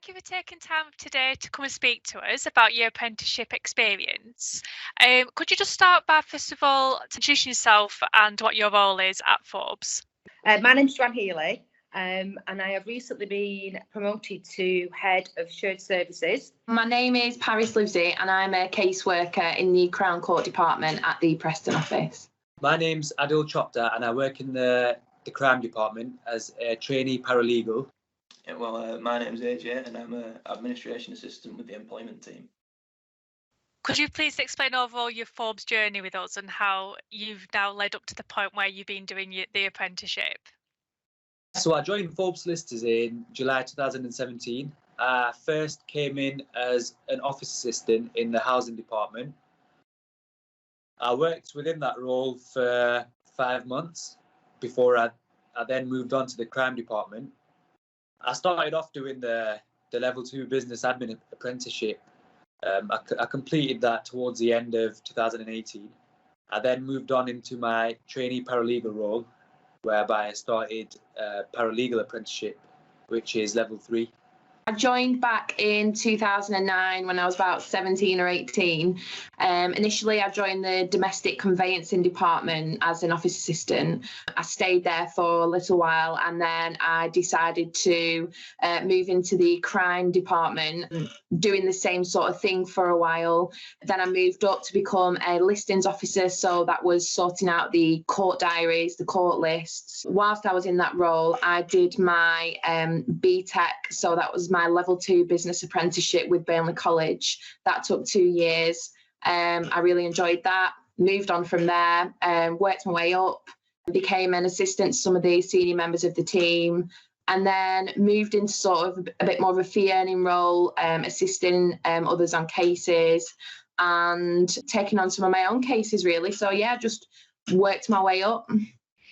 Thank you for taking time today to come and speak to us about your apprenticeship experience. Could you just start by, first of all, introducing yourself and what your role is at Forbes? My name's Joanne Healy, and I have recently been promoted to Head of Shared Services. My name is Paris Livesey and I'm a caseworker in the Crown Court Department at the Preston office. My name's Adil Chopta and I work in the crime department as a trainee paralegal. Yeah, my name's AJ and I'm an administration assistant with the employment team. Could you please explain overall your Forbes journey with us and how you've now led up to the point where you've been doing the apprenticeship? So I joined Forbes Solicitors in July 2017. I first came in as an office assistant in the housing department. I worked within that role for 5 months before I then moved on to the crime department. I started off doing the level 2 business admin apprenticeship. I completed that towards the end of 2018. I then moved on into my trainee paralegal role, whereby I started a paralegal apprenticeship, which is level 3. I joined back in 2009 when I was about 17 or 18. Initially, I joined the domestic conveyancing department as an office assistant. I stayed there for a little while and then I decided to move into the crime department, doing the same sort of thing for a while. Then I moved up to become a listings officer, so that was sorting out the court diaries, the court lists. Whilst I was in that role, I did my BTEC, so that was my level 2 business apprenticeship with Burnley College. That took 2 years. I really enjoyed that. Moved on from there, worked my way up, became an assistant to some of the senior members of the team, and then moved into sort of a bit more of a fee earning role, assisting others on cases and taking on some of my own cases really. So yeah, just worked my way up.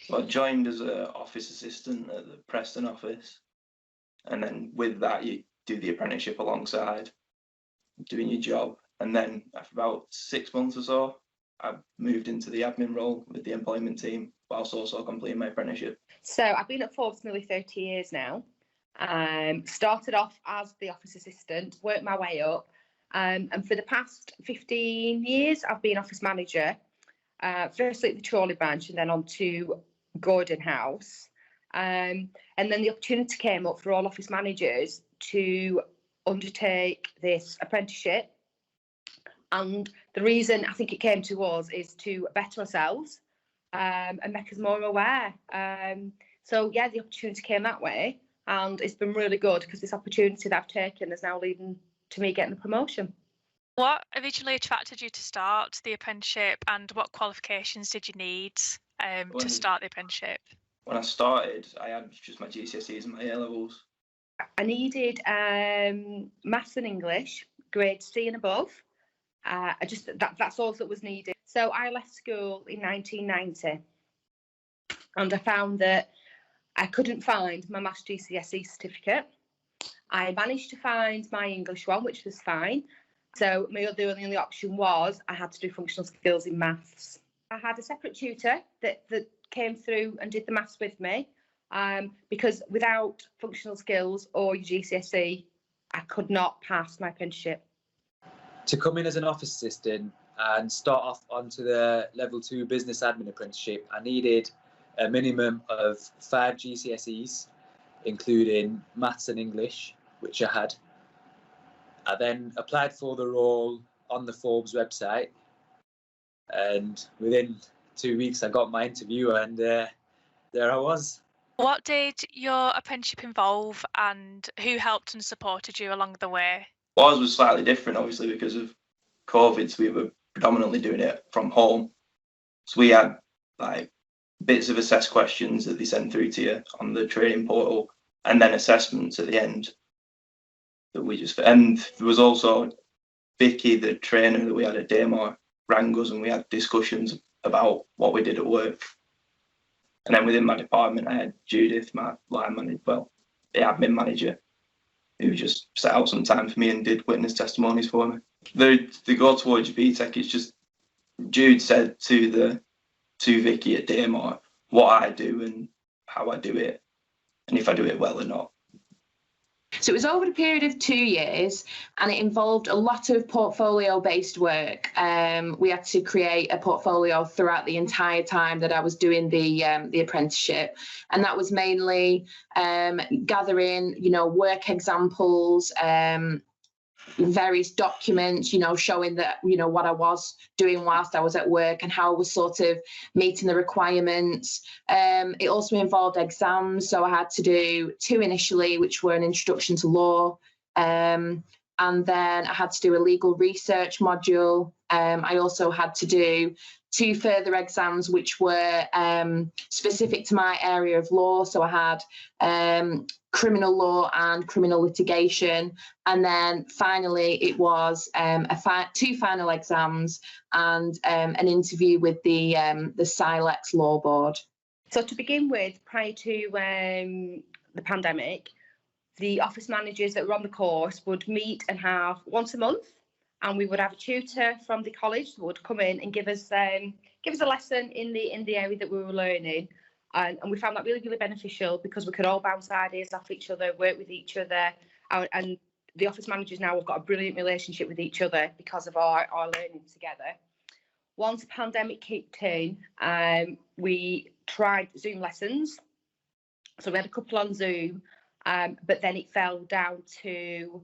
So I joined as an office assistant at the Preston office, and then with that you do the apprenticeship alongside doing your job, and then after about 6 months or so I moved into the admin role with the employment team whilst also completing my apprenticeship. So I've been at Forbes nearly 30 years now. Started off as the office assistant, worked my way up, and for the past 15 years I've been office manager, firstly at the Chorley branch and then on to Gordon House. And then the opportunity came up for all office managers to undertake this apprenticeship. And the reason I think it came to us is to better ourselves and make us more aware. So yeah, the opportunity came that way, and it's been really good because this opportunity that I've taken is now leading to me getting the promotion. What originally attracted you to start the apprenticeship, and what qualifications did you need to start the apprenticeship? When I started, I had just my GCSEs and my A-levels. I needed maths and English, grade C and above. That's all that was needed. So I left school in 1990, and I found that I couldn't find my maths GCSE certificate. I managed to find my English one, which was fine. So the only option was I had to do functional skills in maths. I had a separate tutor that came through and did the maths with me, because without functional skills or your GCSE, I could not pass my apprenticeship. To come in as an office assistant and start off onto the level 2 business admin apprenticeship, I needed a minimum of 5 GCSEs, including maths and English, which I had. I then applied for the role on the Forbes website, and within 2 weeks I got my interview, and there I was. What did your apprenticeship involve, and who helped and supported you along the way? Ours was slightly different, obviously, because of COVID, so we were predominantly doing it from home. So we had like bits of assessed questions that they send through to you on the training portal, and then assessments at the end that we just. And there was also Vicky, the trainer that we had at Daymore, rang us and we had discussions about what we did at work. And then within my department, I had Judith, my line manager, the admin manager, who just set out some time for me and did witness testimonies for me. The go towards your BTEC is just, Jude said to Vicky at Daymore what I do and how I do it, and if I do it well or not. So it was over a period of 2 years, and it involved a lot of portfolio-based work. We had to create a portfolio throughout the entire time that I was doing the apprenticeship, and that was mainly gathering, work examples, various documents, showing that, what I was doing whilst I was at work and how I was sort of meeting the requirements. It also involved exams. So I had to do 2 initially, which were an introduction to law. And then I had to do a legal research module. I also had to do 2 further exams, which were specific to my area of law. So I had criminal law and criminal litigation. And then finally, it was 2 final exams and an interview with the SILEX Law Board. So to begin with, prior to the pandemic, the office managers that were on the course would meet and have once a month, and we would have a tutor from the college that would come in and give us a lesson in the area that we were learning. And we found that really, really beneficial because we could all bounce ideas off each other, work with each other. And the office managers now have got a brilliant relationship with each other because of our learning together. Once the pandemic kicked in, we tried Zoom lessons. So we had a couple on Zoom, but then it fell down to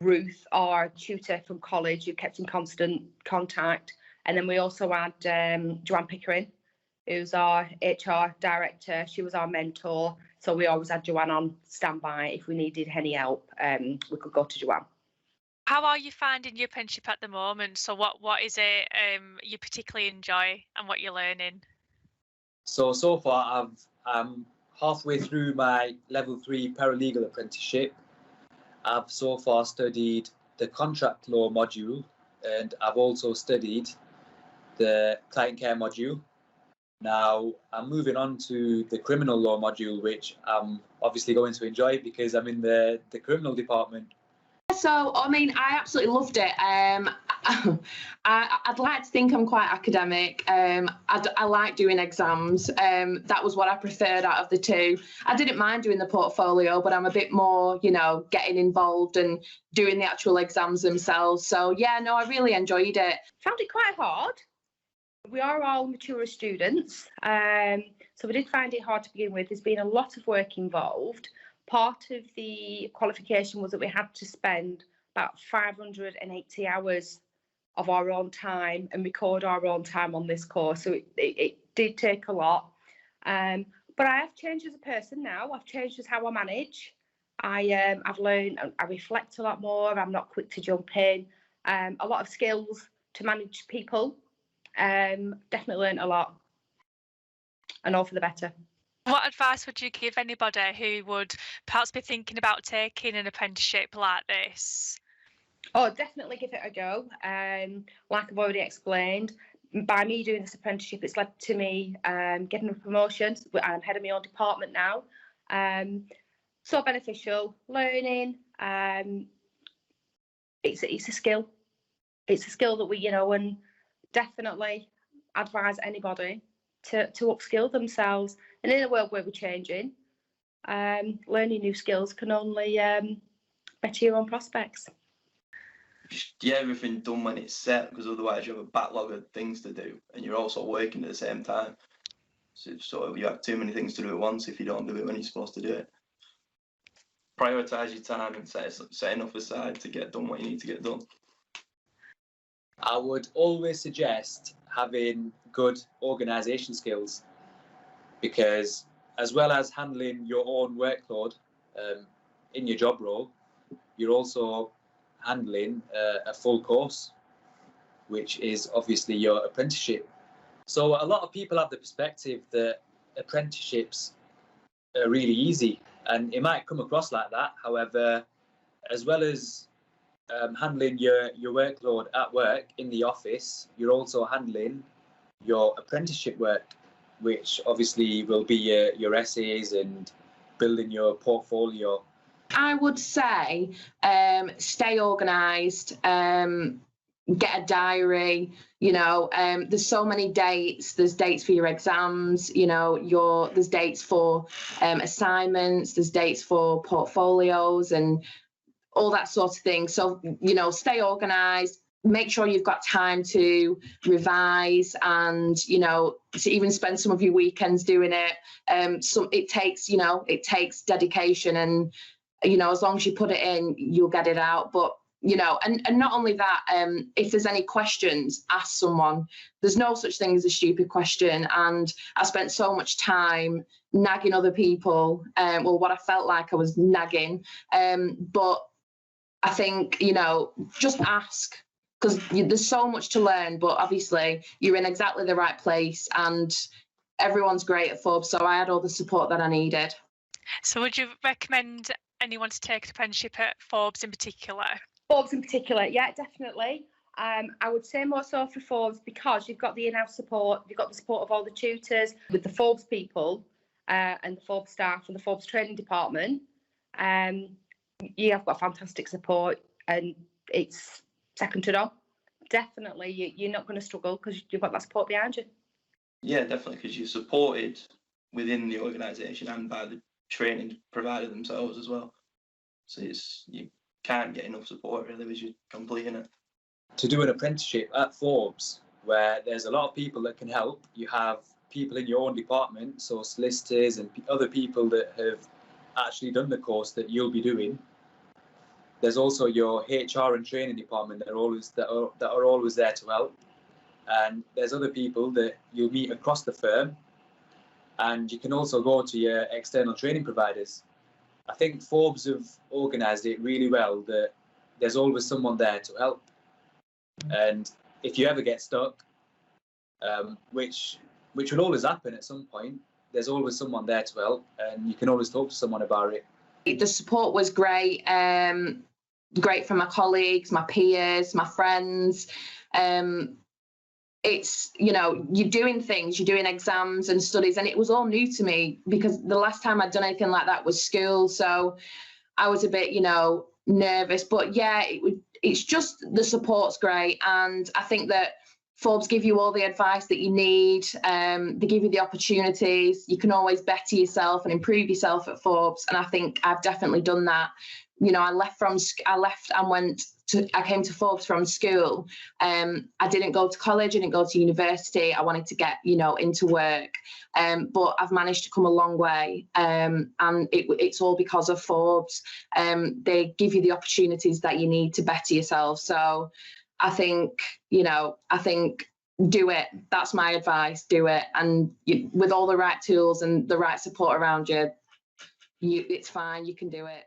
Ruth, our tutor from college, who kept in constant contact. And then we also had Joanne Pickering, who's our HR director. She was our mentor. So we always had Joanne on standby. If we needed any help, we could go to Joanne. How are you finding your apprenticeship at the moment? So what is it you particularly enjoy and what you're learning? So far I'm halfway through my level 3 paralegal apprenticeship. I've so far studied the contract law module, and I've also studied the client care module. Now I'm moving on to the criminal law module, which I'm obviously going to enjoy because I'm in the criminal department. So, I absolutely loved it. I'd like to think I'm quite academic. I like doing exams. That was what I preferred out of the 2. I didn't mind doing the portfolio, but I'm a bit more, getting involved and doing the actual exams themselves. So, yeah, no, I really enjoyed it. Found it quite hard. We are all mature students, so we did find it hard to begin with. There's been a lot of work involved. Part of the qualification was that we had to spend about 580 hours of our own time and record our own time on this course. So it did take a lot. But I have changed as a person now. I've changed as how I manage. I've learned, I reflect a lot more. I'm not quick to jump in. A lot of skills to manage people. Definitely learned a lot, and all for the better. What advice would you give anybody who would perhaps be thinking about taking an apprenticeship like this? Oh, definitely give it a go. Like I've already explained, by me doing this apprenticeship, it's led to me getting a promotion. I'm head of my own department now. So beneficial, learning. It's a skill. It's a skill that we, and definitely advise anybody to upskill themselves. And in a world where we're changing, learning new skills can only better your own prospects. Just get everything done when it's set, because otherwise you have a backlog of things to do and you're also working at the same time. So you have too many things to do at once if you don't do it when you're supposed to do it. Prioritise your time and set enough aside to get done what you need to get done. I would always suggest having good organisation skills, because as well as handling your own workload in your job role, you're also handling a full course, which is obviously your apprenticeship. So a lot of people have the perspective that apprenticeships are really easy, and it might come across like that. However, as well as handling your workload at work in the office, you're also handling your apprenticeship work, which obviously will be your essays and building your portfolio. I would say stay organised. get a diary. There's so many dates. There's dates for your exams, there's dates for assignments, there's dates for portfolios and all that sort of thing. So, stay organised, make sure you've got time to revise and, to even spend some of your weekends doing it. It takes dedication and, as long as you put it in, you'll get it out. But, and not only that, if there's any questions, ask someone. There's no such thing as a stupid question. And I spent so much time nagging other people, what I felt like I was nagging. But I think, just ask, because there's so much to learn, but obviously you're in exactly the right place and everyone's great at Forbes. So I had all the support that I needed. So would you recommend anyone to take an apprenticeship at Forbes in particular? Forbes in particular, yeah, definitely. I would say more so for Forbes because you've got the in-house support, you've got the support of all the tutors, with the Forbes people and the Forbes staff and the Forbes training department. You have got fantastic support and it's second to none. Definitely, you're not going to struggle because you've got that support behind you. Yeah, definitely, because you're supported within the organisation and by the training provider themselves as well. So you can't get enough support really as you're completing it. To do an apprenticeship at Forbes, where there's a lot of people that can help, you have people in your own department, so solicitors and other people that have actually done the course that you'll be doing. There's also your HR and training department that are always there to help, and there's other people that you'll meet across the firm, and you can also go to your external training providers. I think Forbes have organised it really well that there's always someone there to help, and if you ever get stuck, which will always happen at some point, there's always someone there to help, and you can always talk to someone about it. The support was great, great from my colleagues, my peers, my friends. It's, you're doing things, you're doing exams and studies, and it was all new to me because the last time I'd done anything like that was school. So I was a bit, nervous, but yeah, it's just the support's great. And I think that Forbes give you all the advice that you need. They give you the opportunities. You can always better yourself and improve yourself at Forbes. And I think I've definitely done that. I came to Forbes from school. I didn't go to college, I didn't go to university. I wanted to get, into work. But I've managed to come a long way. And it's all because of Forbes. They give you the opportunities that you need to better yourself. So I think, do it. That's my advice. Do it. And with all the right tools and the right support around you, it's fine. You can do it.